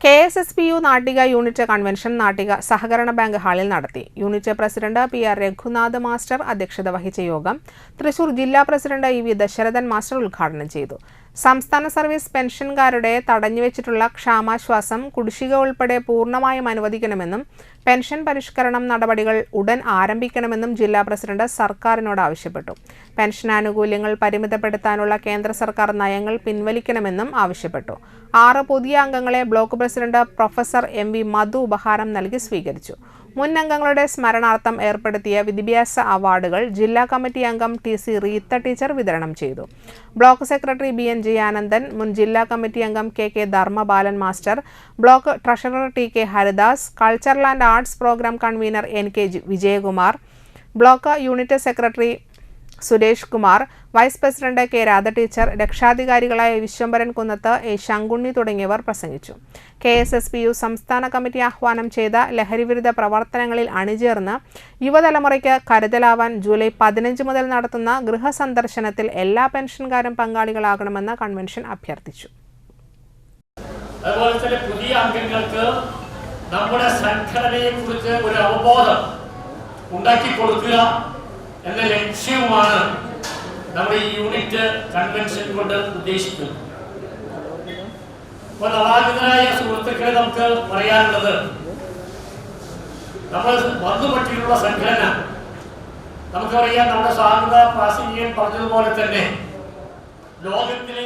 KSSPU Nattika unit convention Nattika സഹകരണ bank ഹാളിൽ നടത്തി. Unit president PR Raghunath master അധ്യക്ഷത വഹിച്ച യോഗം തൃശൂർ ജില്ലാ പ്രസിഡന്റ് EV ദശരഥൻ മാസ്റ്റർ ഉദ്ഘാടനം ചെയ്തു. സംസ്ഥാന സർവീസ് പെൻഷൻകാരുടെ തടഞ്ഞുവെച്ചിട്ടുള്ള ക്ഷാമാശ്വാസം കുടിശ്ശിക ഉൾപ്പെടെ പൂർണ്ണമായും അനുവദിക്കണമെന്നും പെൻഷൻ പരിഷ്കരണം നടപടികൾ ഉടൻ ആരംഭിക്കണമെന്നും ജില്ലാ പ്രസിഡന്റ് സർക്കാരിനോട് ആവശ്യപ്പെട്ടു. പെൻഷൻ ആനുകൂല്യങ്ങൾ പരിമിതപ്പെടുത്താനുള്ള കേന്ദ്ര സർക്കാർ നയങ്ങൾ പിൻവലിക്കണമെന്നും ആവശ്യപ്പെട്ടു. 6 പുതിയ അംഗങ്ങളെ ബ്ലോക്ക് പ്രസിഡന്റ് പ്രൊഫസർ MV മധു ഉപഹാരം നൽകി സ്വീകരിച്ചു. മുൻ അംഗങ്ങളുടെ സ്മരണാർത്ഥം ഏർപ്പെടുത്തിയ വിദ്യാഭ്യാസ അവാർഡുകൾ ജില്ലാ കമ്മിറ്റി അംഗം TC റീത്ത ടീച്ചർ വിതരണം ചെയ്തു. ബ്ലോക്ക് സെക്രട്ടറി BNG ആനന്ദൻ, മുൻ ജില്ലാ കമ്മിറ്റി അംഗം KK Dharmabalan master, block treasurer TK Haridas, cultural and arts programme convener NK Vijayakumar, block unit secretary Suresh Kumar, vice president K Radha teacher, രക്ഷാധികാരികളായ വിശ്വംഭരൻ കുന്നത്ത്, A ശങ്കുണ്ണി തുടങ്ങിയവർ പ്രസംഗിച്ചു. KSSPU സംസ്ഥാന കമ്മിറ്റി ആഹ്വാനം ചെയ്ത ലഹരിവിരുദ്ധ പ്രവർത്തനങ്ങളിൽ അണിചേർന്ന് യുവതലമുറയ്ക്ക് കരുതലാവാൻ ജൂലൈ 15 മുതൽ നടത്തുന്ന ഗൃഹസന്ദർശനത്തിൽ എല്ലാ പെൻഷൻകാരും പങ്കാളികളാകണമെന്ന് കൺവെൻഷൻ അഭ്യർത്ഥിച്ചു. അതുപോലെ തന്നെ പുതിയ അംഗങ്ങൾക്ക് നമ്മുടെ സംഘടനയെക്കുറിച്ച് ഒരു അവബോധം ഉണ്ടാക്കി കൊടുക്കുക എന്ന ലക്ഷ്യവുമാണ് നമ്മുടെ ഈ യൂണിറ്റ് കൺവെൻഷൻ കൊണ്ട് ഉദ്ദേശിക്കുന്നത്. അപ്പോൾ നവാഗതരായ സുഹൃത്തുക്കളെ നമുക്ക് പറയാനുള്ളത്, നമ്മൾ വന്നുപറ്റിയുള്ള സംഘടന നമുക്കറിയാം. നമ്മുടെ സ്വാഗത പ്രാസംഗികൻ പറഞ്ഞതുപോലെ തന്നെ ലോകത്തിലെ